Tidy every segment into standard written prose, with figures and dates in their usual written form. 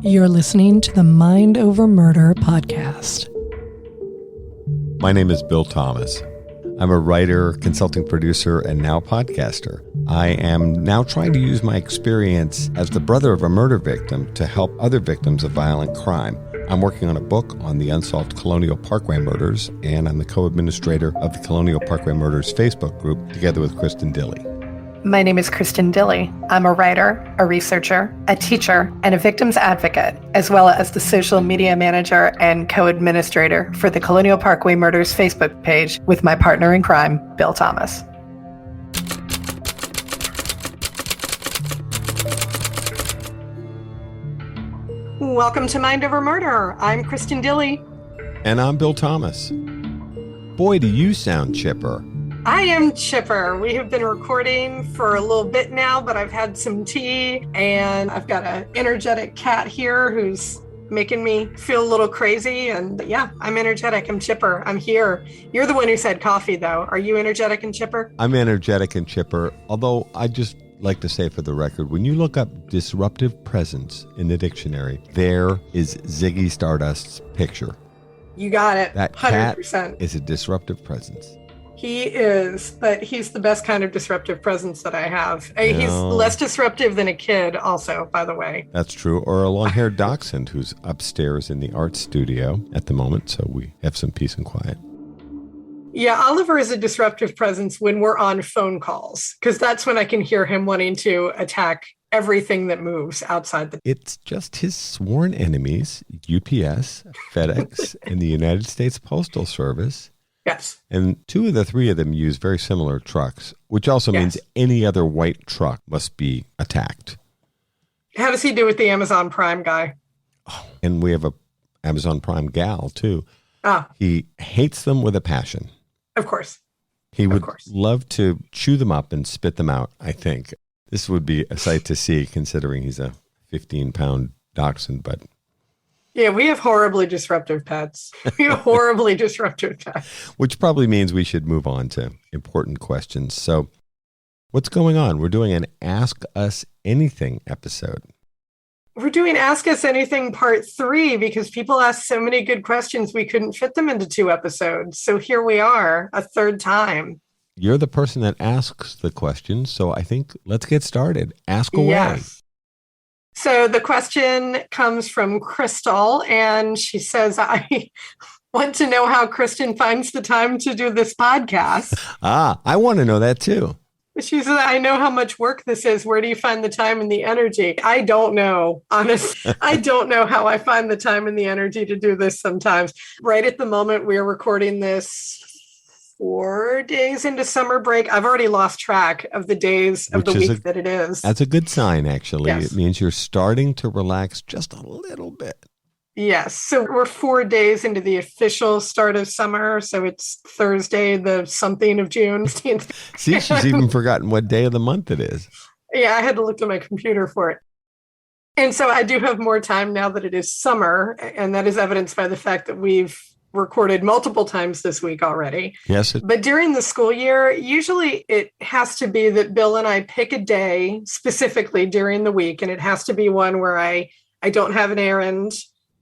You're listening to the Mind Over Murder podcast. My name is Bill Thomas. I'm a writer, consulting producer, and now podcaster. I am now trying to use my experience as the brother of a murder victim to help other victims of violent crime. I'm working on a book on the unsolved Colonial Parkway Murders, and I'm the co-administrator of the Colonial Parkway Murders Facebook group together with Kristin Dilley. My name is Kristin Dilley. I'm a writer, a researcher, a teacher, and a victims advocate, as well as the social media manager and co-administrator for the Colonial Parkway Murders Facebook page with my partner in crime, Bill Thomas. Welcome to Mind Over Murder. I'm Kristin Dilley. And I'm Bill Thomas. Boy, do you sound chipper. I am chipper. We have been recording for a little bit now, but I've had some tea and I've got an energetic cat here who's making me feel a little crazy. And yeah, I'm energetic. I'm chipper. I'm here. You're the one who said coffee, though. Are you energetic and chipper? I'm energetic and chipper, although I just like to say for the record, when you look up disruptive presence in the dictionary, there is Ziggy Stardust's picture. You got it. That 100%. cat is a disruptive presence. He is, but he's the best kind of disruptive presence that I have. He's less disruptive than a kid also, by the way. That's true. Or a long-haired dachshund who's upstairs in the art studio at the moment, so we have some peace and quiet. Yeah, Oliver is a disruptive presence when we're on phone calls, because that's when I can hear him wanting to attack everything that moves outside the... It's just his sworn enemies, UPS, FedEx, and the United States Postal Service. Yes. And two of the three of them use very similar trucks, which also means any other white truck must be attacked. How does he do with the Amazon Prime guy? Oh, and we have a Amazon Prime gal, too. Ah. He hates them with a passion. Of course. He would love to chew them up and spit them out, I think. This would be a sight to see, considering he's a 15-pound dachshund, but... Yeah, we have horribly disruptive pets. We have horribly disruptive pets. Which probably means we should move on to important questions. So what's going on? We're doing an Ask Us Anything episode. We're doing Ask Us Anything Part 3 because people asked so many good questions we couldn't fit them into 2 episodes. So here we are, a third time. You're the person that asks the questions, so I think let's get started. Ask away. Yes. So the question comes from Crystal, and she says, I want to know how Kristin finds the time to do this podcast. I want to know that too. She says, I know how much work this is. Where do you find the time and the energy? I don't know. Honestly, I don't know how I find the time and the energy to do this sometimes. Right at the moment, we're recording this 4 days into summer break. I've already lost track of the days of the week that it is. That's a good sign, actually. Yes. It means you're starting to relax just a little bit. Yes. So we're 4 days into the official start of summer. So it's Thursday, the something of June. See, she's even forgotten what day of the month it is. Yeah, I had to look at my computer for it. And so I do have more time now that it is summer. And that is evidenced by the fact that we've recorded multiple times this week already. Yes. But during the school year, usually it has to be that Bill and I pick a day specifically during the week, and it has to be one where I don't have an errand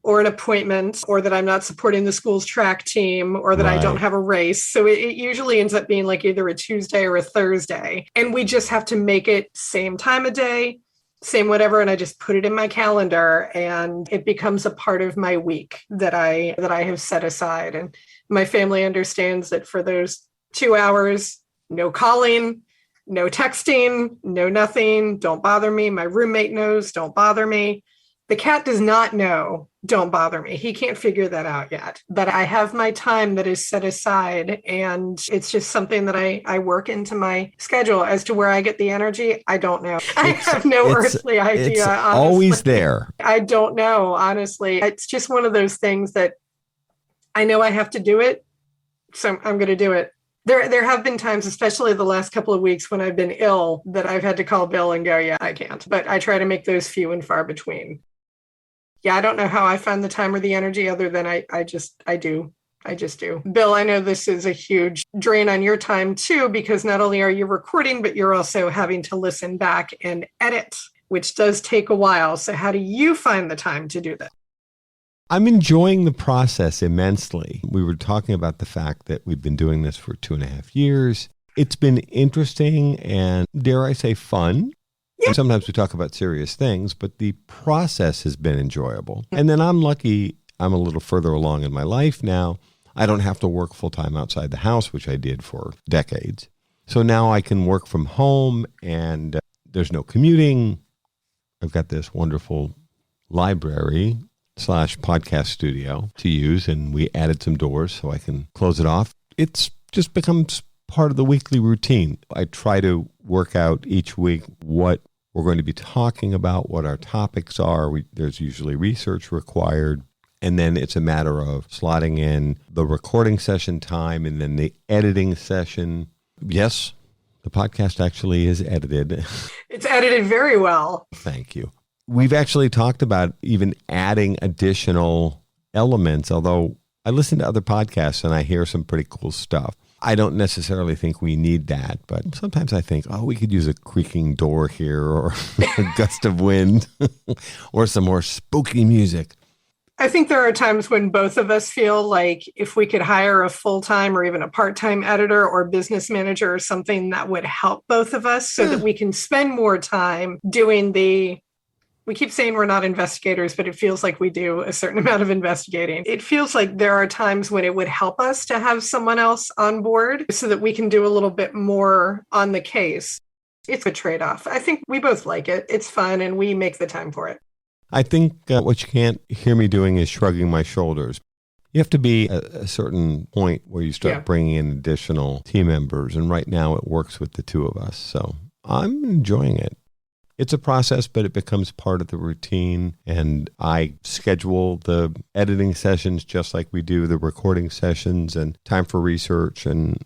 or an appointment, or that I'm not supporting the school's track team, or that I don't have a race. So it usually ends up being like either a Tuesday or a Thursday. And we just have to make it same time of day, same whatever, and I just put it in my calendar, and it becomes a part of my week that I have set aside. And my family understands that for those 2 hours, no calling, no texting, no nothing, don't bother me. My roommate knows, don't bother me. The cat does not know, don't bother me. He can't figure that out yet. But I have my time that is set aside, and it's just something that I work into my schedule. As to where I get the energy, I don't know. I have no earthly idea. It's honestly. always there. I don't know, honestly. It's just one of those things that I know I have to do it, so I'm going to do it. There have been times, especially the last couple of weeks when I've been ill, that I've had to call Bill and go, yeah, I can't. But I try to make those few and far between. Yeah, I don't know how I find the time or the energy other than I just do. Bill, I know this is a huge drain on your time too, because not only are you recording, but you're also having to listen back and edit which does take a while. So how do you find the time to do that? I'm enjoying the process immensely. We were talking about the fact that we've been doing this for 2.5 years. It's been interesting and, dare I say, fun. Yeah. Sometimes we talk about serious things, but the process has been enjoyable. And then I'm lucky I'm a little further along in my life now. I don't have to work full-time outside the house, which I did for decades. So now I can work from home and there's no commuting. I've got this wonderful library/podcast studio to use, and we added some doors so I can close it off. It's just becomes part of the weekly routine. I try to work out each week what we're going to be talking about, what our topics are. There's usually research required. And then it's a matter of slotting in the recording session time and then the editing session. Yes, the podcast actually is edited. It's edited very well. Thank you. We've actually talked about even adding additional elements, although I listen to other podcasts and I hear some pretty cool stuff. I don't necessarily think we need that, but sometimes I think, we could use a creaking door here or a gust of wind or some more spooky music. I think there are times when both of us feel like if we could hire a full-time or even a part-time editor or business manager or something that would help both of us so that we can spend more time doing we keep saying we're not investigators, but it feels like we do a certain amount of investigating. It feels like there are times when it would help us to have someone else on board so that we can do a little bit more on the case. It's a trade-off. I think we both like it. It's fun and we make the time for it. I think what you can't hear me doing is shrugging my shoulders. You have to be at a certain point where you start bringing in additional team members. And right now it works with the two of us. So I'm enjoying it. It's a process, but it becomes part of the routine. And I schedule the editing sessions just like we do the recording sessions and time for research. And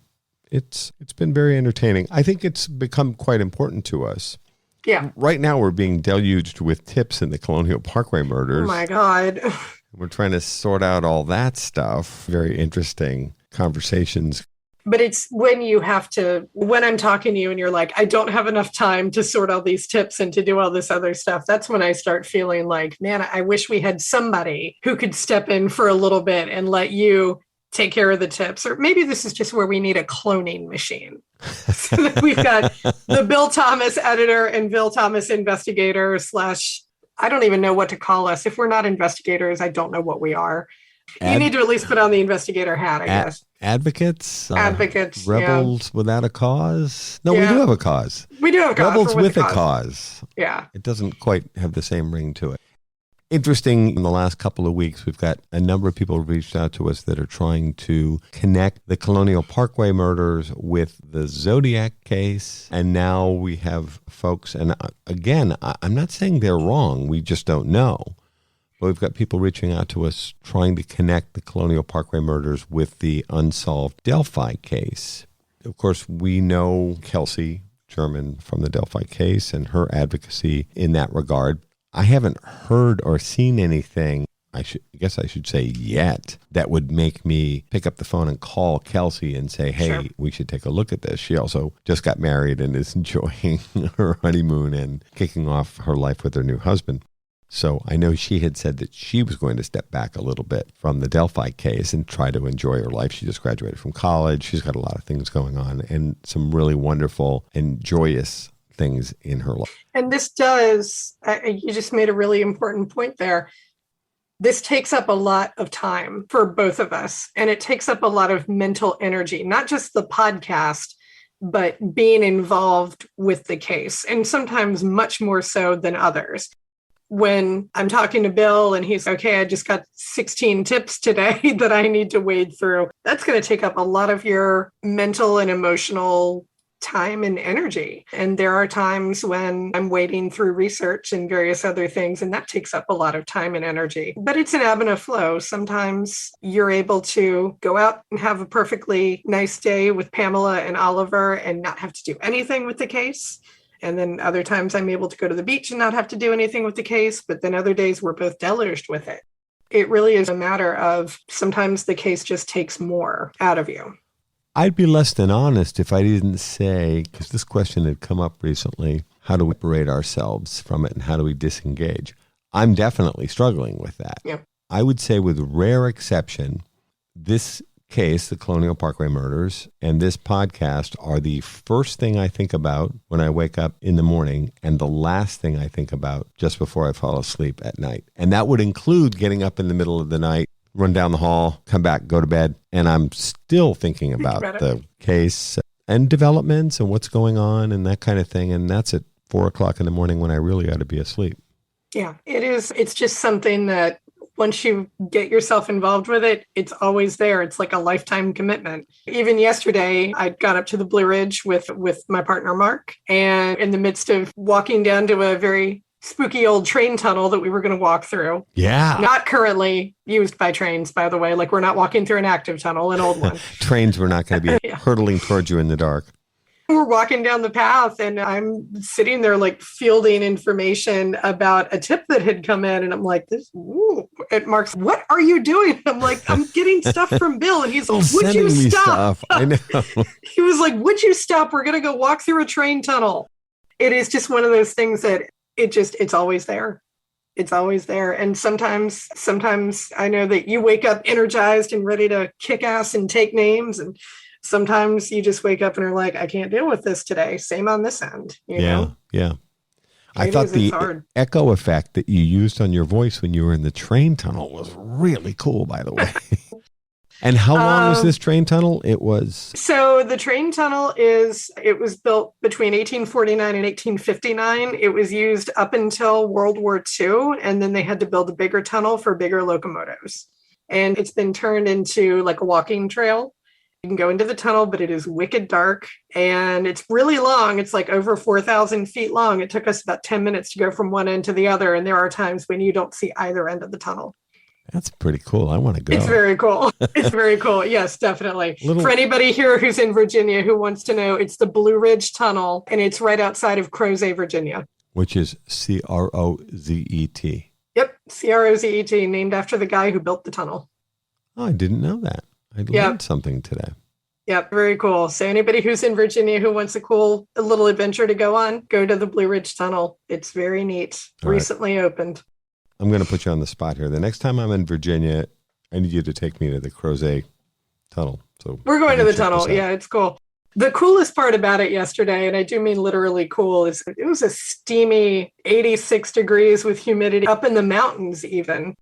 it's been very entertaining. I think it's become quite important to us. Yeah. Right now we're being deluged with tips in the Colonial Parkway Murders. Oh my God. We're trying to sort out all that stuff. Very interesting conversations. But it's when I'm talking to you and you're like, I don't have enough time to sort all these tips and to do all this other stuff. That's when I start feeling like, man, I wish we had somebody who could step in for a little bit and let you take care of the tips. Or maybe this is just where we need a cloning machine. So that we've got the Bill Thomas editor and Bill Thomas investigator / I don't even know what to call us. If we're not investigators, I don't know what we are. You need to at least put on the investigator hat, I guess. Advocates? Advocates. Rebels without a cause? No, we do have a cause. We do have a cause. Rebels with a cause. Yeah. It doesn't quite have the same ring to it. Interesting, in the last couple of weeks, we've got a number of people reached out to us that are trying to connect the Colonial Parkway murders with the Zodiac case. And now we have folks, and again, I'm not saying they're wrong, we just don't know. But we've got people reaching out to us trying to connect the Colonial Parkway murders with the unsolved Delphi case. Of course, we know Kelsey German from the Delphi case and her advocacy in that regard. I haven't heard or seen anything, I guess I should say yet, that would make me pick up the phone and call Kelsey and say, hey, we should take a look at this. She also just got married and is enjoying her honeymoon and kicking off her life with her new husband. So I know she had said that she was going to step back a little bit from the Delphi case and try to enjoy her life. She just graduated from college. She's got a lot of things going on and some really wonderful and joyous things in her life. And this does, you just made a really important point there. This takes up a lot of time for both of us, and it takes up a lot of mental energy, not just the podcast, but being involved with the case, and sometimes much more so than others. When I'm talking to Bill and he's okay, I just got 16 tips today that I need to wade through, that's going to take up a lot of your mental and emotional time and energy. And there are times when I'm wading through research and various other things, and that takes up a lot of time and energy. But it's an ebb and a flow. Sometimes you're able to go out and have a perfectly nice day with Pamela and Oliver and not have to do anything with the case. And then other times I'm able to go to the beach and not have to do anything with the case. But then other days we're both deluged with it. It really is a matter of sometimes the case just takes more out of you. I'd be less than honest if I didn't say, because this question had come up recently, how do we separate ourselves from it and how do we disengage? I'm definitely struggling with that. Yeah. I would say with rare exception, this case, the Colonial Parkway Murders, and this podcast are the first thing I think about when I wake up in the morning and the last thing I think about just before I fall asleep at night. And that would include getting up in the middle of the night, run down the hall, come back, go to bed, and I'm still thinking about the case and developments and what's going on and that kind of thing. And that's at 4 o'clock in the morning when I really ought to be asleep. Yeah, it is. It's just something that once you get yourself involved with it, it's always there. It's like a lifetime commitment. Even yesterday, I got up to the Blue Ridge with my partner, Mark, and in the midst of walking down to a very spooky old train tunnel that we were going to walk through. Yeah. Not currently used by trains, by the way. Like, we're not walking through an active tunnel, an old one. Trains were not going to be hurtling towards you in the dark. We're walking down the path and I'm sitting there like fielding information about a tip that had come in. And I'm like, and Mark's, what are you doing? I'm like, I'm getting stuff from Bill. And he's like, would you stop? I know. He was like, would you stop? We're going to go walk through a train tunnel. It is just one of those things that it's always there. It's always there. And sometimes I know that you wake up energized and ready to kick ass and take names. And sometimes you just wake up and are like, I can't deal with this today. Same on this end. You know? Yeah. I thought the echo effect that you used on your voice when you were in the train tunnel was really cool, by the way. And how long was this train tunnel? So the train tunnel it was built between 1849 and 1859. It was used up until World War II. And then they had to build a bigger tunnel for bigger locomotives. And it's been turned into like a walking trail. You can go into the tunnel, but it is wicked dark and it's really long. It's like over 4,000 feet long. It took us about 10 minutes to go from one end to the other. And there are times when you don't see either end of the tunnel. That's pretty cool. I want to go. It's very cool. It's very cool. Yes, definitely. For anybody here who's in Virginia who wants to know, it's the Blue Ridge Tunnel and it's right outside of Crozet, Virginia. Which is Crozet. Yep, Crozet, named after the guy who built the tunnel. Oh, I didn't know that. I learned something today. Yep, very cool. So anybody who's in Virginia who wants a little adventure to go on, go to the Blue Ridge Tunnel. It's very neat. Recently opened. I'm going to put you on the spot here. The next time I'm in Virginia, I need you to take me to the Crozet Tunnel. So we're going to the tunnel. Yeah, it's cool. The coolest part about it yesterday, and I do mean literally cool, is it was a steamy 86 degrees with humidity up in the mountains even.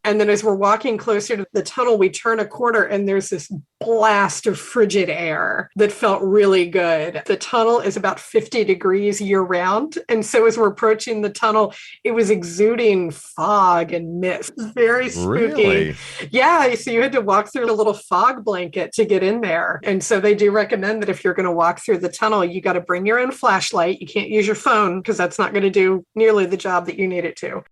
And then as we're walking closer to the tunnel, we turn a corner and there's this blast of frigid air that felt really good. The tunnel is about 50 degrees year round. And so as we're approaching the tunnel, it was exuding fog and mist. Very spooky. Really? Yeah. So you had to walk through a little fog blanket to get in there. And so they do recommend that if you're going to walk through the tunnel, you got to bring your own flashlight. You can't use your phone because that's not going to do nearly the job that you need it to.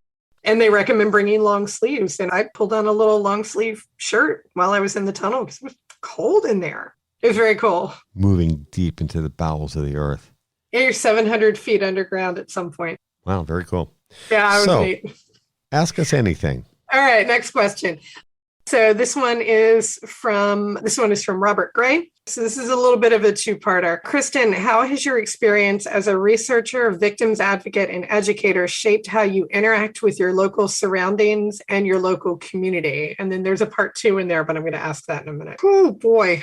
And they recommend bringing long sleeves. And I pulled on a little long sleeve shirt while I was in the tunnel because it was cold in there. It was very cool. Moving deep into the bowels of the earth. Yeah, you're 700 feet underground at some point. Wow, very cool. Yeah, I was neat. Ask us anything. All right, next question. So this one is from Robert Gray. So this is a little bit of a two-parter. Kristin, how has your experience as a researcher, victims advocate, and educator shaped how you interact with your local surroundings and your local community? And then there's a part 2 in there, but I'm going to ask that in a minute. Oh boy,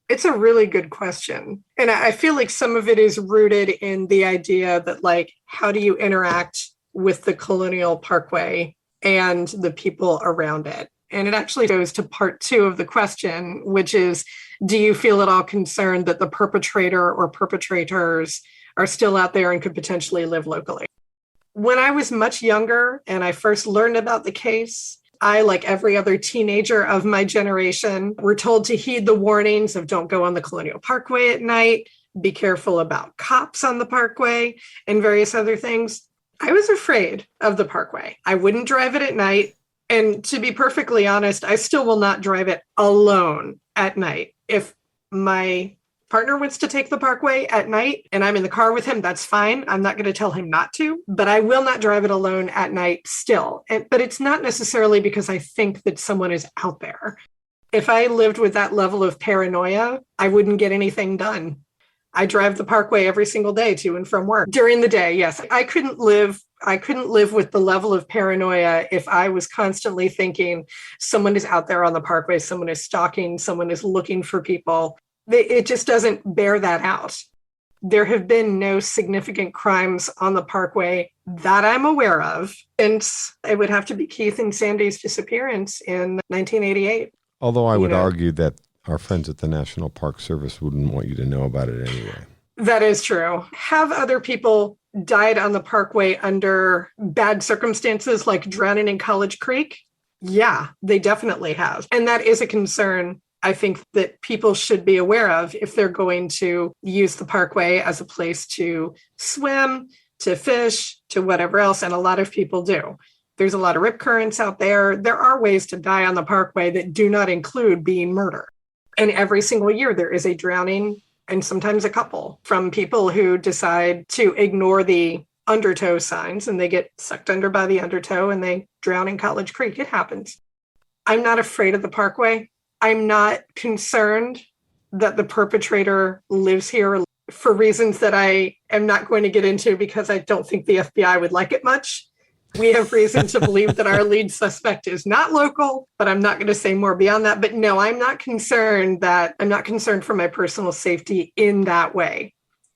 it's a really good question. And I feel like some of it is rooted in the idea that, like, how do you interact with the Colonial Parkway and the people around it? And it actually goes to part 2 of the question, which is, do you feel at all concerned that the perpetrator or perpetrators are still out there and could potentially live locally? When I was much younger and I first learned about the case, I, like every other teenager of my generation, were told to heed the warnings of don't go on the Colonial Parkway at night, be careful about cops on the Parkway, and various other things. I was afraid of the Parkway. I wouldn't drive it at night. And to be perfectly honest, I still will not drive it alone at night. If my partner wants to take the Parkway at night and I'm in the car with him, that's fine. I'm not going to tell him not to, but I will not drive it alone at night still. But it's not necessarily because I think that someone is out there. If I lived with that level of paranoia, I wouldn't get anything done. I drive the Parkway every single day to and from work. During the day, yes. I couldn't live with the level of paranoia if I was constantly thinking someone is out there on the Parkway, someone is stalking, someone is looking for people. It just doesn't bear that out. There have been no significant crimes on the Parkway that I'm aware of since it would have to be Keith and Sandy's disappearance in 1988. Although I would argue that our friends at the National Park Service wouldn't want you to know about it anyway. That is true. Have other people died on the Parkway under bad circumstances, like drowning in College Creek? Yeah, they definitely have. And that is a concern I think that people should be aware of if they're going to use the Parkway as a place to swim, to fish, to whatever else. And a lot of people do. There's a lot of rip currents out there. There are ways to die on the Parkway that do not include being murdered. And every single year there is a drowning, and sometimes a couple, from people who decide to ignore the undertow signs and they get sucked under by the undertow and they drown in College Creek. It happens. I'm not afraid of the Parkway. I'm not concerned that the perpetrator lives here for reasons that I am not going to get into because I don't think the FBI would like it much. We have reason to believe that our lead suspect is not local, but I'm not going to say more beyond that. But no, I'm not concerned for my personal safety in that way.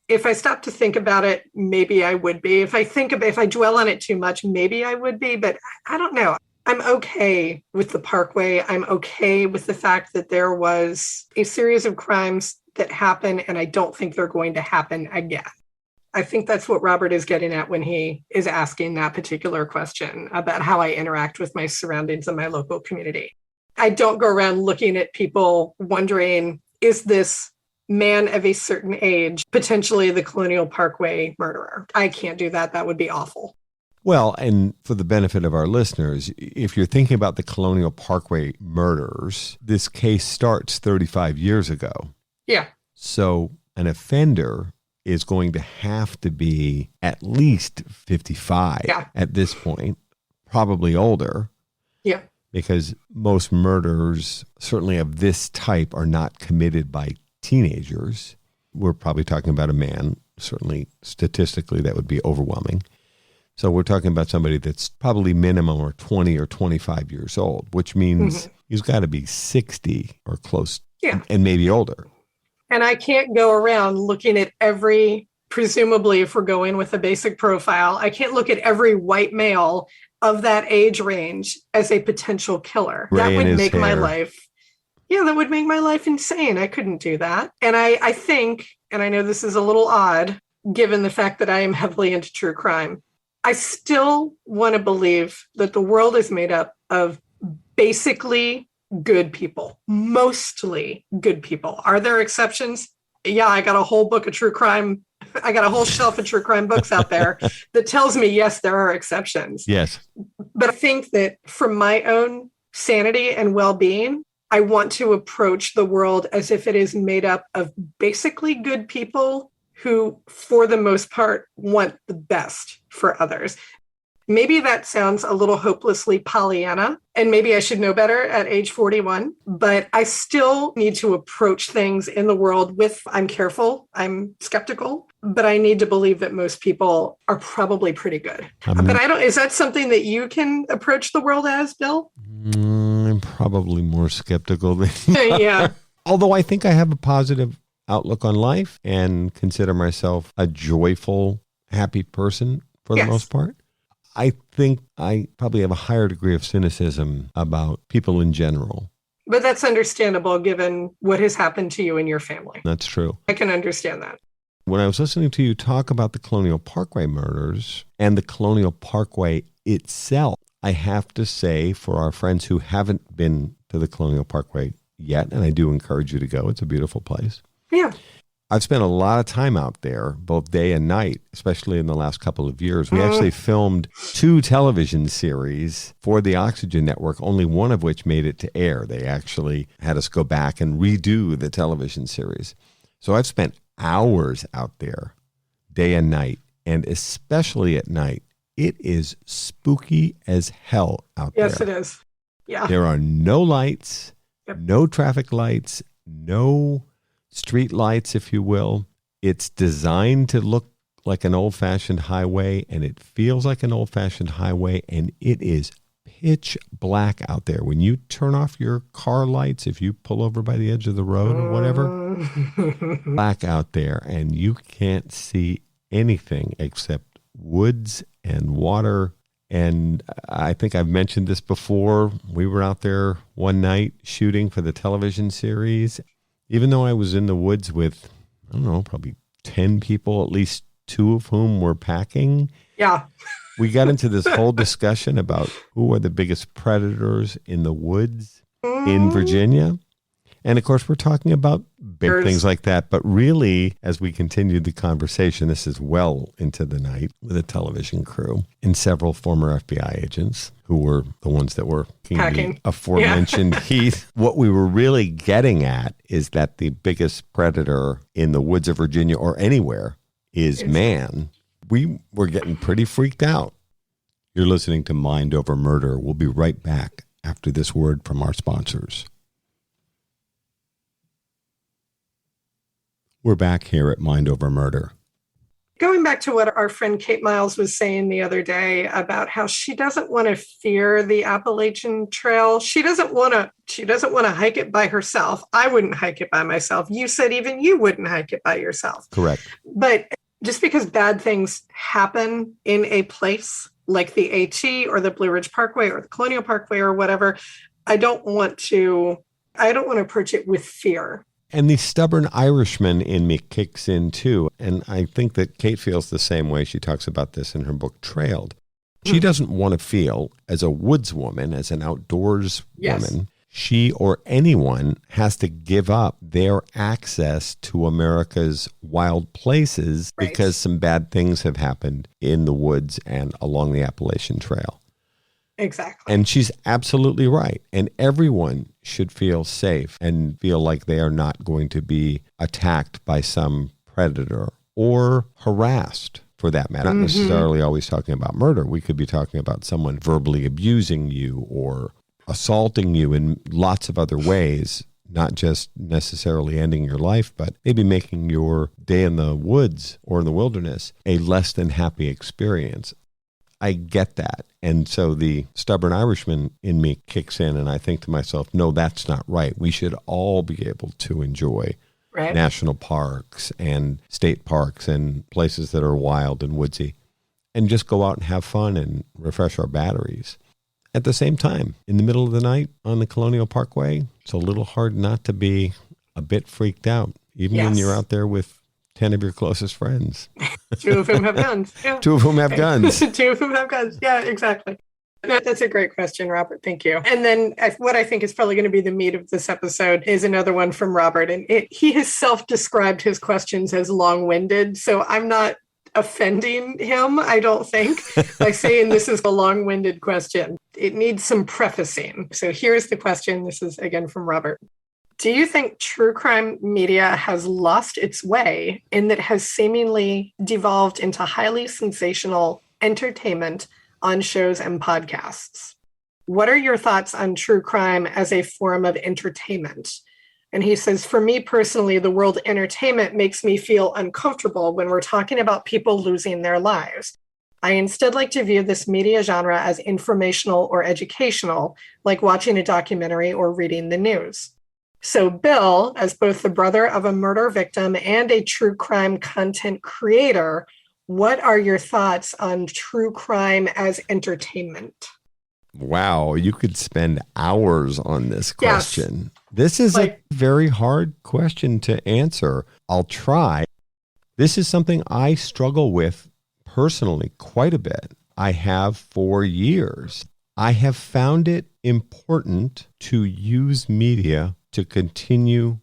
If I stop to think about it, maybe I would be. If I dwell on it too much, maybe I would be, but I don't know. I'm okay with the Parkway. I'm okay with the fact that there was a series of crimes that happen, and I don't think they're going to happen again. I think that's what Robert is getting at when he is asking that particular question about how I interact with my surroundings and my local community. I don't go around looking at people wondering, is this man of a certain age potentially the Colonial Parkway murderer? I can't do that. That would be awful. Well, and for the benefit of our listeners, if you're thinking about the Colonial Parkway murders, this case starts 35 years ago. Yeah. So an offender is going to have to be at least 55 at this point, probably older. Yeah. Because most murders, certainly of this type, are not committed by teenagers. We're probably talking about a man. Certainly, statistically, that would be overwhelming. So we're talking about somebody that's probably minimum or 20 or 25 years old, which means he's got to be 60 or close and maybe older. And I can't go around looking at presumably if we're going with a basic profile, I can't look at every white male of that age range as a potential killer. That would make my life, that would make my life insane. I couldn't do that. And I think, and I know this is a little odd, given the fact that I am heavily into true crime, I still want to believe that the world is made up of basically good people, mostly good people. Are there exceptions? Yeah, I got a whole book of true crime. I got a whole shelf of true crime books out there that tells me, yes, there are exceptions. Yes. But I think that for my own sanity and well-being, I want to approach the world as if it is made up of basically good people who, for the most part, want the best for others. Maybe that sounds a little hopelessly Pollyanna, and maybe I should know better at age 41, but I still need to approach things in the world I'm careful, I'm skeptical, but I need to believe that most people are probably pretty good. But is that something that you can approach the world as, Bill? I'm probably more skeptical than you. Yeah. Although I think I have a positive outlook on life and consider myself a joyful, happy person for the most part. I think I probably have a higher degree of cynicism about people in general. But that's understandable given what has happened to you and your family. That's true. I can understand that. When I was listening to you talk about the Colonial Parkway murders and the Colonial Parkway itself, I have to say, for our friends who haven't been to the Colonial Parkway yet, and I do encourage you to go, it's a beautiful place. Yeah. I've spent a lot of time out there, both day and night, especially in the last couple of years. We actually filmed 2 television series for the Oxygen Network, only one of which made it to air. They actually had us go back and redo the television series. So I've spent hours out there, day and night, and especially at night. It is spooky as hell out there. Yes, it is. Yeah. There are no lights, no traffic lights, no street lights, if you will. It's designed to look like an old-fashioned highway, and it feels like an old-fashioned highway, and it is pitch black out there. When you turn off your car lights, if you pull over by the edge of the road or whatever, black out there, and you can't see anything except woods and water. And I think I've mentioned this before. We were out there one night shooting for the television series. Even though I was in the woods with, I don't know, probably 10 people, at least 2 of whom were packing. Yeah. We got into this whole discussion about who are the biggest predators in the woods in Virginia. And of course, we're talking about big things like that. But really, as we continued the conversation, this is well into the night with a television crew and several former FBI agents who were the ones that were packing the aforementioned heat. What we were really getting at is that the biggest predator in the woods of Virginia or anywhere is man. We were getting pretty freaked out. You're listening to Mind Over Murder. We'll be right back after this word from our sponsors. We're back here at Mind Over Murder. Going back to what our friend Kate Miles was saying the other day about how she doesn't want to fear the Appalachian Trail. She doesn't want to hike it by herself. I wouldn't hike it by myself. You said even you wouldn't hike it by yourself. Correct. But just because bad things happen in a place like the AT or the Blue Ridge Parkway or the Colonial Parkway or whatever, I don't want to approach it with fear. And the stubborn Irishman in me kicks in too. And I think that Kate feels the same way. She talks about this in her book, Trailed. She doesn't want to feel, as a woodswoman, as an outdoors woman, she or anyone has to give up their access to America's wild places because some bad things have happened in the woods and along the Appalachian Trail. Exactly. And she's absolutely right. And everyone should feel safe and feel like they are not going to be attacked by some predator or harassed, for that matter. Not necessarily always talking about murder. We could be talking about someone verbally abusing you or assaulting you in lots of other ways, not just necessarily ending your life, but maybe making your day in the woods or in the wilderness a less than happy experience. I get that. And so the stubborn Irishman in me kicks in, and I think to myself, no, that's not right. We should all be able to enjoy national parks and state parks and places that are wild and woodsy and just go out and have fun and refresh our batteries. At the same time, in the middle of the night on the Colonial Parkway, it's a little hard not to be a bit freaked out, even when you're out there with 10 of your closest friends. 2 of whom have guns. Yeah. 2 of whom have guns. 2 of whom have guns. Yeah, exactly. That's a great question, Robert. Thank you. And then what I think is probably going to be the meat of this episode is another one from Robert. And he has self-described his questions as long-winded. So I'm not offending him, I don't think, by saying this is a long-winded question. It needs some prefacing. So here's the question. This is again from Robert. Do you think true crime media has lost its way in that it has seemingly devolved into highly sensational entertainment on shows and podcasts? What are your thoughts on true crime as a form of entertainment? And he says, for me personally, the word entertainment makes me feel uncomfortable when we're talking about people losing their lives. I instead like to view this media genre as informational or educational, like watching a documentary or reading the news. So Bill, as both the brother of a murder victim and a true crime content creator, what are your thoughts on true crime as entertainment? Wow, you could spend hours on this question. Yes. This is a very hard question to answer. I'll try. This is something I struggle with personally quite a bit. I have for years. I have found it important to use media to continue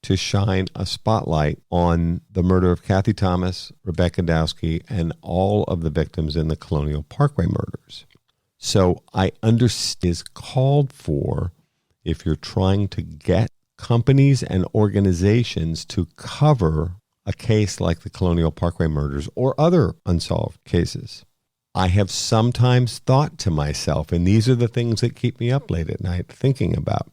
to shine a spotlight on the murder of Kathy Thomas, Rebecca Dowski, and all of the victims in the Colonial Parkway murders. So I understand is called for if you're trying to get companies and organizations to cover a case like the Colonial Parkway murders or other unsolved cases. I have sometimes thought to myself, and these are the things that keep me up late at night thinking about,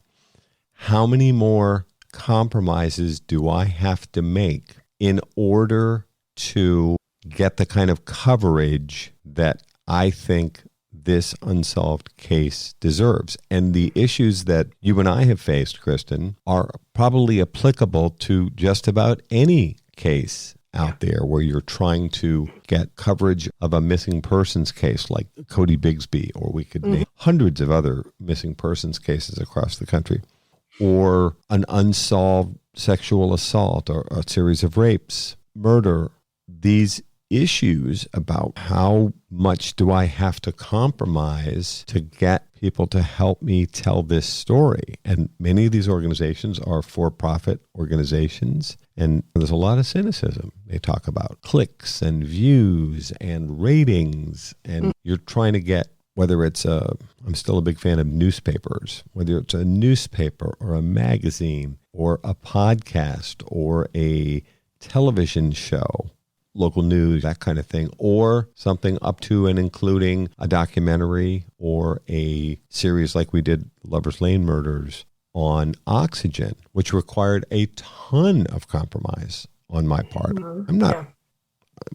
how many more compromises do I have to make in order to get the kind of coverage that I think this unsolved case deserves. And the issues that you and I have faced, Kristin, are probably applicable to just about any case out there where you're trying to get coverage of a missing persons case like Cody Bigsby, or we could name hundreds of other missing persons cases across the country, or an unsolved sexual assault or a series of rapes, murder. These issues about how much do I have to compromise to get people to help me tell this story. And many of these organizations are for-profit organizations, and there's a lot of cynicism. They talk about clicks and views and ratings, and you're trying to get, whether it's I'm still a big fan of newspapers, whether it's a newspaper or a magazine or a podcast or a television show, local news, that kind of thing, or something up to and including a documentary or a series like we did Lovers Lane Murders on Oxygen, which required a ton of compromise on my part. I'm not,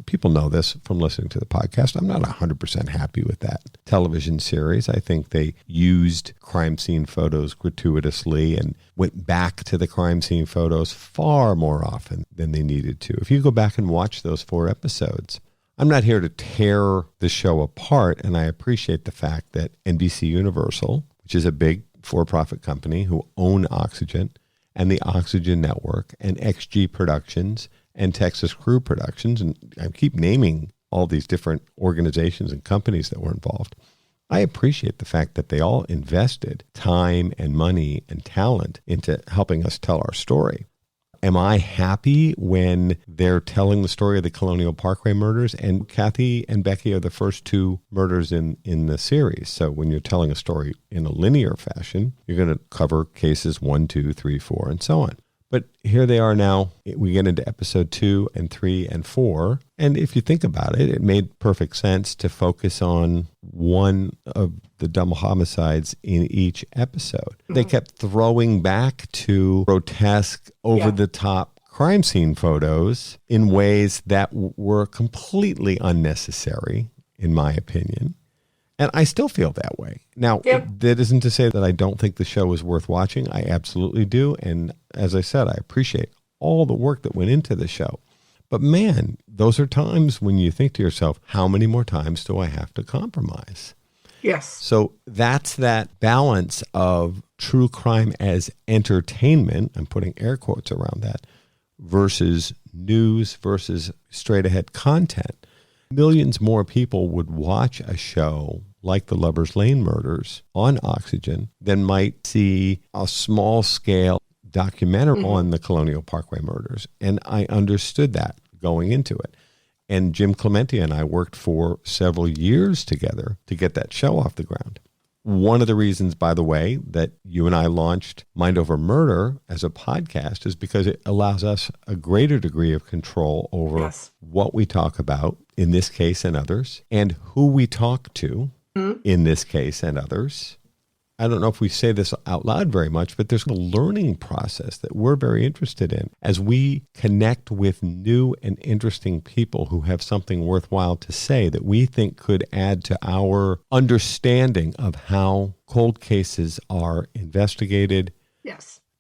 people know this from listening to the podcast, I'm not 100% happy with that television series. I think they used crime scene photos gratuitously and went back to the crime scene photos far more often than they needed to. If you go back and watch those 4 episodes, I'm not here to tear the show apart, and I appreciate the fact that NBC Universal, which is a big for-profit company who own Oxygen, and the Oxygen Network, and XG Productions, and Texas Crew Productions, and I keep naming all these different organizations and companies that were involved. I appreciate the fact that they all invested time and money and talent into helping us tell our story. Am I happy when they're telling the story of the Colonial Parkway murders? And Kathy and Becky are the first 2 murders in the series. So when you're telling a story in a linear fashion, you're going to cover cases 1, 2, 3, 4, and so on. But here they are now. We get into episode 2 and 3 and 4. And if you think about it, it made perfect sense to focus on one of the double homicides in each episode. They kept throwing back to grotesque, over-the-top crime scene photos in ways that were completely unnecessary, in my opinion. And I still feel that way. Now, that isn't to say that I don't think the show is worth watching. I absolutely do. And as I said, I appreciate all the work that went into the show. But man, those are times when you think to yourself, how many more times do I have to compromise? Yes. So that's that balance of true crime as entertainment, I'm putting air quotes around that, versus news versus straight ahead content. Millions more people would watch a show like the Lovers Lane Murders on Oxygen than might see a small scale documentary on the Colonial Parkway Murders. And I understood that going into it. And Jim Clemente and I worked for several years together to get that show off the ground. One of the reasons, by the way, that you and I launched Mind Over Murder as a podcast is because it allows us a greater degree of control over what we talk about in this case and others, and who we talk to in this case and others. I don't know if we say this out loud very much, but there's a learning process that we're very interested in as we connect with new and interesting people who have something worthwhile to say that we think could add to our understanding of how cold cases are investigated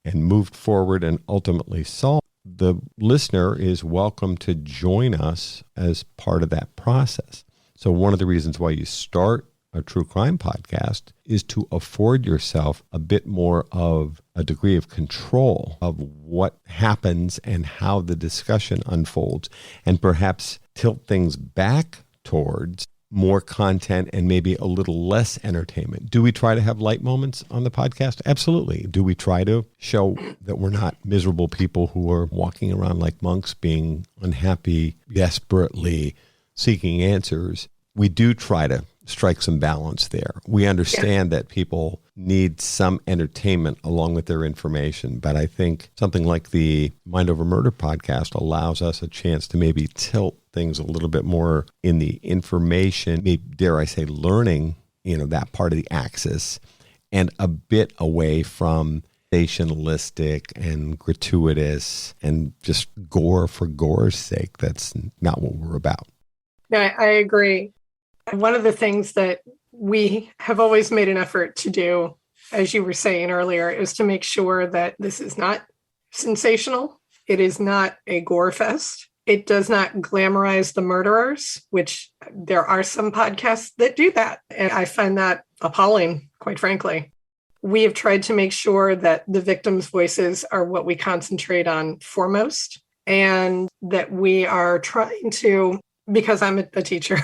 and moved forward and ultimately solved. The listener is welcome to join us as part of that process. So one of the reasons why you start a true crime podcast is to afford yourself a bit more of a degree of control of what happens and how the discussion unfolds, and perhaps tilt things back towards more content and maybe a little less entertainment. Do we try to have light moments on the podcast? Absolutely. Do we try to show that we're not miserable people who are walking around like monks being unhappy, desperately seeking answers? We do try to strike some balance there. We understand that people need some entertainment along with their information, but I think something like the Mind Over Murder podcast allows us a chance to maybe tilt things a little bit more in the information, maybe, dare I say, learning, that part of the axis, and a bit away from sensationalistic and gratuitous and just gore for gore's sake. That's not what we're about. Yeah, I agree. One of the things that we have always made an effort to do, as you were saying earlier, is to make sure that this is not sensational. It is not a gore fest. It does not glamorize the murderers, which there are some podcasts that do that. And I find that appalling, quite frankly. We have tried to make sure that the victims' voices are what we concentrate on foremost, and that we are trying to, because I'm a teacher,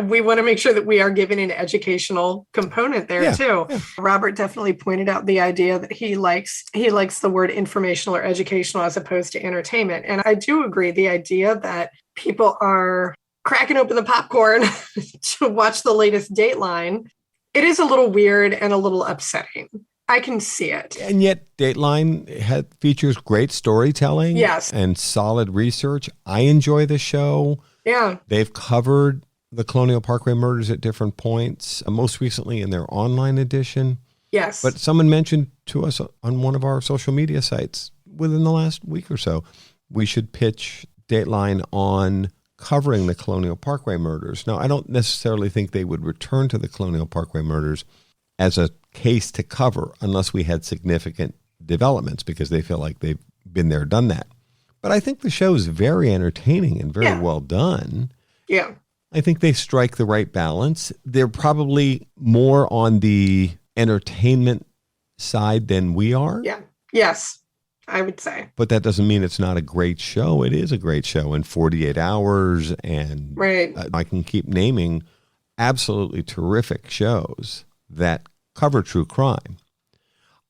we want to make sure that we are giving an educational component there too. Yeah. Robert definitely pointed out the idea that he likes the word informational or educational as opposed to entertainment. And I do agree, the idea that people are cracking open the popcorn to watch the latest Dateline, it is a little weird and a little upsetting. I can see it. And yet Dateline features great storytelling, yes, and solid research. I enjoy the show. Yeah. They've covered the Colonial Parkway murders at different points, most recently in their online edition. Yes. But someone mentioned to us on one of our social media sites within the last week or so, we should pitch Dateline on covering the Colonial Parkway murders. Now, I don't necessarily think they would return to the Colonial Parkway murders as a case to cover unless we had significant developments, because they feel like they've been there, done that. But I think the show is very entertaining and very well done. Yeah. I think they strike the right balance. They're probably more on the entertainment side than we are. Yeah. Yes, I would say. But that doesn't mean it's not a great show. It is a great show in 48 Hours. And right. I can keep naming absolutely terrific shows that cover true crime.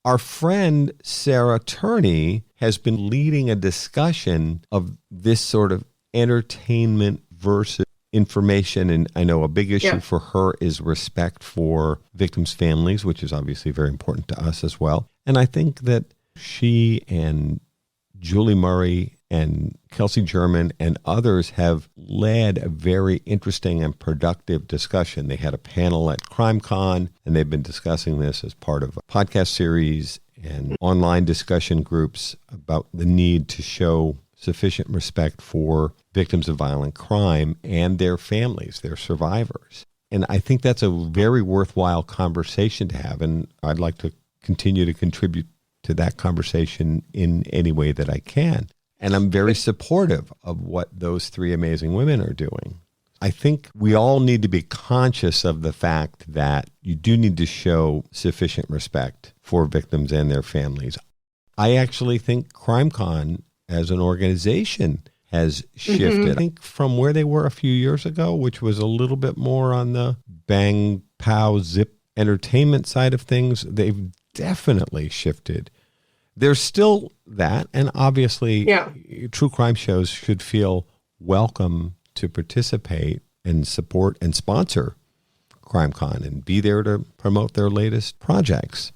Our friend Sarah Turney has been leading a discussion of this sort of entertainment versus information. And I know a big issue for her is respect for victims' families, which is obviously very important to us as well. And I think that she and Julie Murray and Kelsey German and others have led a very interesting and productive discussion. They had a panel at CrimeCon, and they've been discussing this as part of a podcast series and online discussion groups about the need to show sufficient respect for victims of violent crime and their families, their survivors. And I think that's a very worthwhile conversation to have, and I'd like to continue to contribute to that conversation in any way that I can. And I'm very supportive of what those three amazing women are doing. I think we all need to be conscious of the fact that you do need to show sufficient respect for victims and their families. I actually think CrimeCon as an organization has shifted. I think from where they were a few years ago, which was a little bit more on the bang, pow, zip entertainment side of things, they've definitely shifted. There's still that, and obviously true crime shows should feel welcome to participate and support and sponsor CrimeCon and be there to promote their latest projects.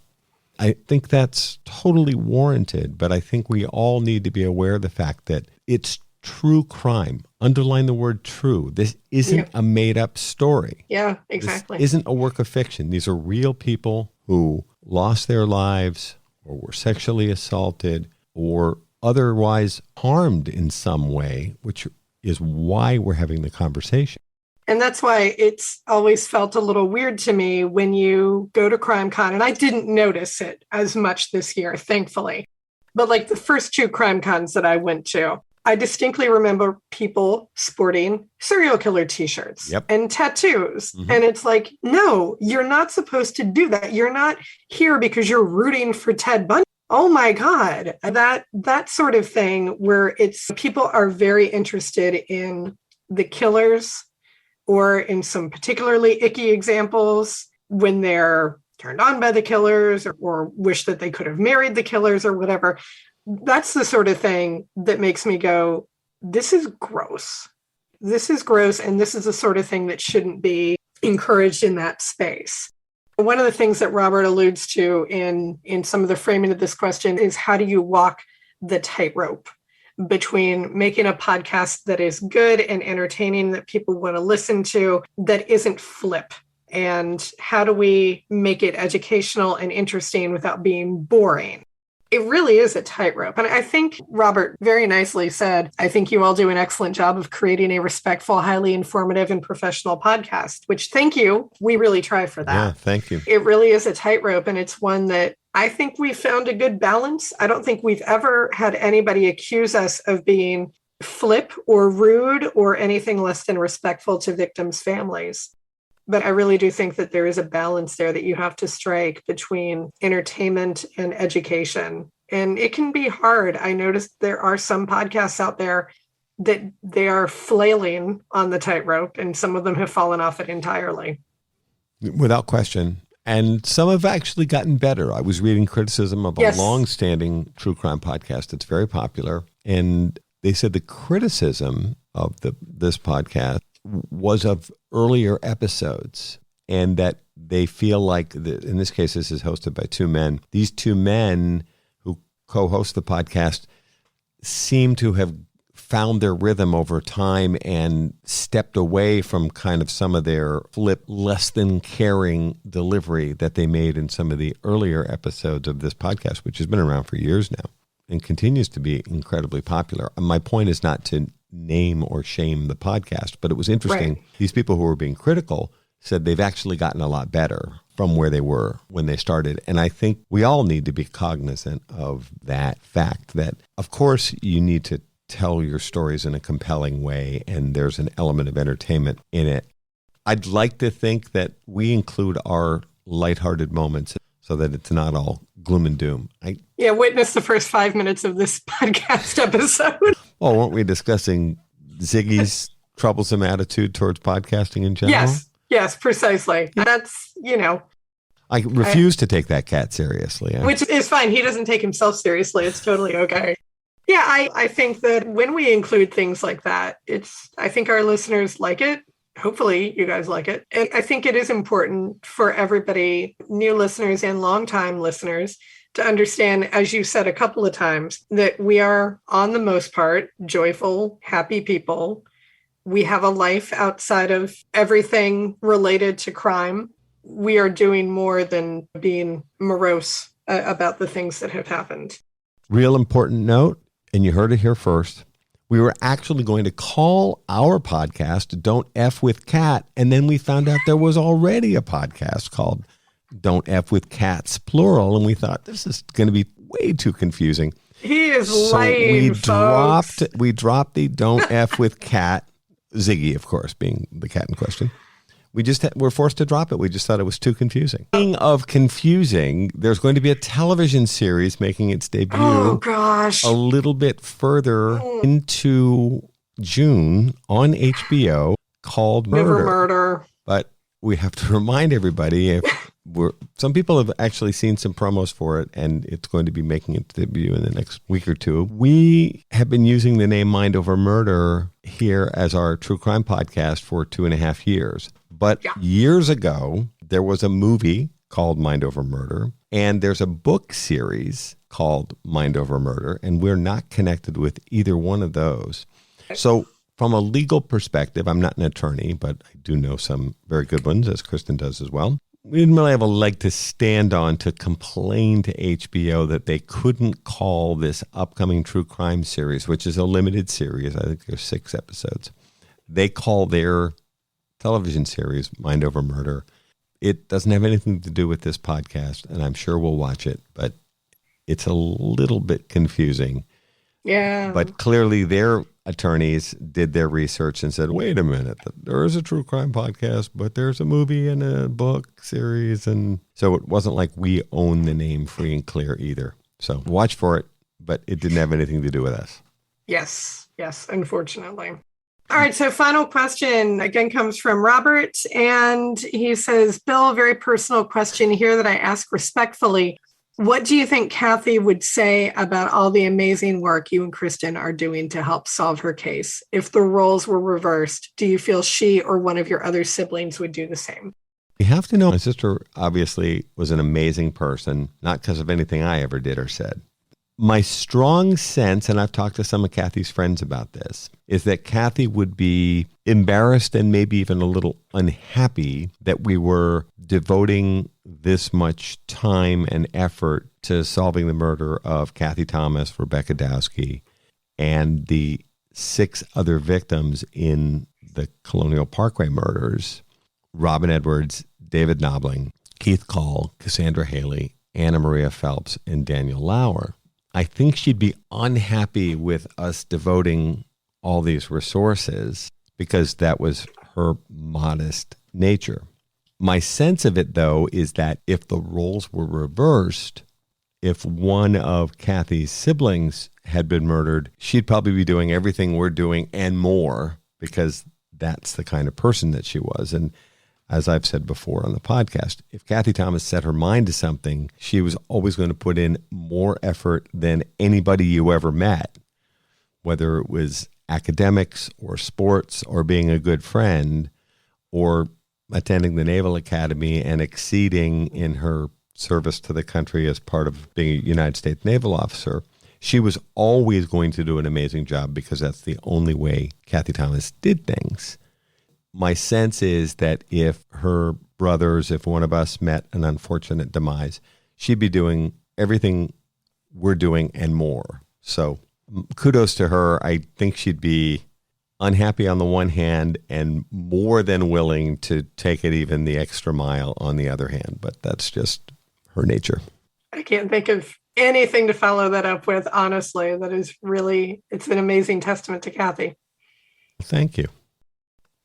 I think that's totally warranted, but I think we all need to be aware of the fact that it's true crime. Underline the word true. This isn't a made-up story. Yeah, exactly. This isn't a work of fiction. These are real people who lost their lives or were sexually assaulted or otherwise harmed in some way, which is why we're having the conversation. And that's why it's always felt a little weird to me when you go to CrimeCon, and I didn't notice it as much this year, thankfully. But like the first two CrimeCons that I went to, I distinctly remember people sporting serial killer t-shirts and tattoos. And it's like, no, you're not supposed to do that. You're not here because you're rooting for Ted Bundy. Oh my God, that sort of thing where it's people are very interested in the killers or in some particularly icky examples when they're turned on by the killers or wish that they could have married the killers or whatever. That's the sort of thing that makes me go, this is gross. This is gross. And this is the sort of thing that shouldn't be encouraged in that space. One of the things that Robert alludes to in some of the framing of this question is how do you walk the tightrope between making a podcast that is good and entertaining that people want to listen to, that isn't flip? And how do we make it educational and interesting without being boring? It really is a tightrope. And I think Robert very nicely said, I think you all do an excellent job of creating a respectful, highly informative, and professional podcast, which thank you. We really try for that. Yeah, thank you. It really is a tightrope. And it's one that I think we found a good balance. I don't think we've ever had anybody accuse us of being flip or rude or anything less than respectful to victims' families. But I really do think that there is a balance there that you have to strike between entertainment and education. And it can be hard. I noticed there are some podcasts out there that they are flailing on the tightrope, and some of them have fallen off it entirely. Without question. And some have actually gotten better. I was reading criticism of a long-standing true crime podcast that's very popular. And they said the criticism of this podcast was of earlier episodes, and that they feel like, in this case, this is hosted by two men. These two men who co-host the podcast seem to have found their rhythm over time and stepped away from kind of some of their flip, less than caring delivery that they made in some of the earlier episodes of this podcast, which has been around for years now and continues to be incredibly popular. My point is not to name or shame the podcast, but it was interesting. Right. These people who were being critical said they've actually gotten a lot better from where they were when they started. And I think we all need to be cognizant of that fact that, of course, you need to tell your stories in a compelling way, and there's an element of entertainment in it. I'd like to think that we include our lighthearted moments so that it's not all gloom and doom. Witness the first 5 minutes of this podcast episode. Well, weren't we discussing Ziggy's troublesome attitude towards podcasting in general? Yes, precisely. That's, I refuse to take that cat seriously. Which is fine. He doesn't take himself seriously. It's totally okay. Yeah, I think that when we include things like that, I think our listeners like it. Hopefully you guys like it. And I think it is important for everybody, new listeners and longtime listeners, to understand, as you said a couple of times, that we are, on the most part, joyful, happy people. We have a life outside of everything related to crime. We are doing more than being morose about the things that have happened. Real important note, and you heard it here first. We were actually going to call our podcast Don't F with Cat, and then we found out there was already a podcast called Don't F with Cats, plural, and we thought this is going to be way too confusing. He is lying, folks. We dropped the Don't F with Cat, Ziggy, of course, being the cat in question. We just were forced to drop it. We just thought it was too confusing. Speaking of confusing, there's going to be a television series making its debut. Oh, gosh. A little bit further into June on HBO called Murder. But we have to remind everybody, some people have actually seen some promos for it, and it's going to be making its debut in the next week or two. We have been using the name Mind Over Murder here as our true crime podcast for 2.5 years. But years ago, there was a movie called Mind Over Murder, and there's a book series called Mind Over Murder, and we're not connected with either one of those. So from a legal perspective, I'm not an attorney, but I do know some very good ones, as Kristin does as well. We didn't really have a leg to stand on to complain to HBO that they couldn't call this upcoming true crime series, which is a limited series. I think there's 6 episodes. They call their television series Mind Over Murder. It doesn't have anything to do with this podcast, and I'm sure we'll watch it, but it's a little bit confusing. Yeah. But clearly their attorneys did their research and said, wait a minute, there is a true crime podcast, but there's a movie and a book series. And so it wasn't like we own the name free and clear either. So watch for it, but it didn't have anything to do with us. Yes, unfortunately. All right, so final question again comes from Robert, and he says, Bill, a very personal question here that I ask respectfully. What do you think Kathy would say about all the amazing work you and Kristin are doing to help solve her case? If the roles were reversed, do you feel she or one of your other siblings would do the same? You have to know my sister obviously was an amazing person, not because of anything I ever did or said. My strong sense, and I've talked to some of Kathy's friends about this, is that Kathy would be embarrassed and maybe even a little unhappy that we were devoting this much time and effort to solving the murder of Kathy Thomas, Rebecca Dowski, and the 6 other victims in the Colonial Parkway murders: Robin Edwards, David Knobling, Keith Call, Cassandra Haley, Anna Maria Phelps, and Daniel Lauer. I think she'd be unhappy with us devoting all these resources because that was her modest nature. My sense of it, though, is that if the roles were reversed, if one of Kathy's siblings had been murdered, she'd probably be doing everything we're doing and more, because that's the kind of person that she was. And as I've said before on the podcast, if Kathy Thomas set her mind to something, she was always going to put in more effort than anybody you ever met, whether it was academics or sports or being a good friend or attending the Naval Academy and exceeding in her service to the country as part of being a United States naval officer. She was always going to do an amazing job because that's the only way Kathy Thomas did things. My sense is that if her brothers, if one of us met an unfortunate demise, she'd be doing everything we're doing and more. So kudos to her. I think she'd be unhappy on the one hand and more than willing to take it even the extra mile on the other hand. But that's just her nature. I can't think of anything to follow that up with, honestly. That is really, it's an amazing testament to Kathy. Thank you.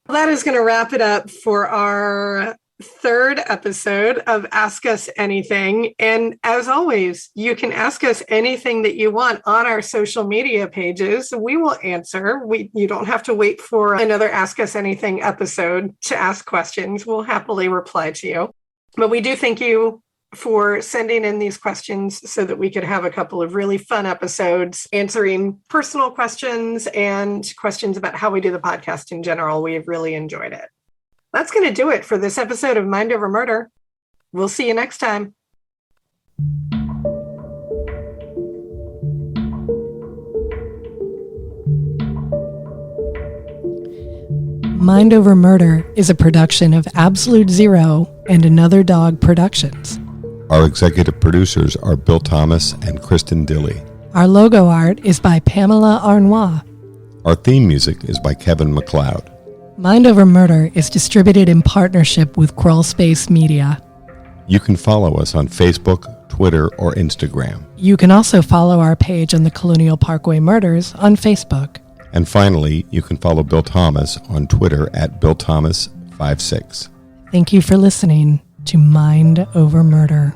That is going to wrap it up for our 3rd episode of Ask Us Anything. And as always, you can ask us anything that you want on our social media pages. We will answer. You don't have to wait for another Ask Us Anything episode to ask questions. We'll happily reply to you. But we do thank you for sending in these questions so that we could have a couple of really fun episodes answering personal questions and questions about how we do the podcast in general. We've really enjoyed it. That's going to do it for this episode of Mind Over Murder. We'll see you next time. Mind Over Murder is a production of Absolute Zero and Another Dog Productions. Our executive producers are Bill Thomas and Kristin Dilley. Our logo art is by Pamela Arnois. Our theme music is by Kevin MacLeod. Mind Over Murder is distributed in partnership with Crawl Space Media. You can follow us on Facebook, Twitter, or Instagram. You can also follow our page on the Colonial Parkway Murders on Facebook. And finally, you can follow Bill Thomas on Twitter at BillThomas56. Thank you for listening to Mind Over Murder.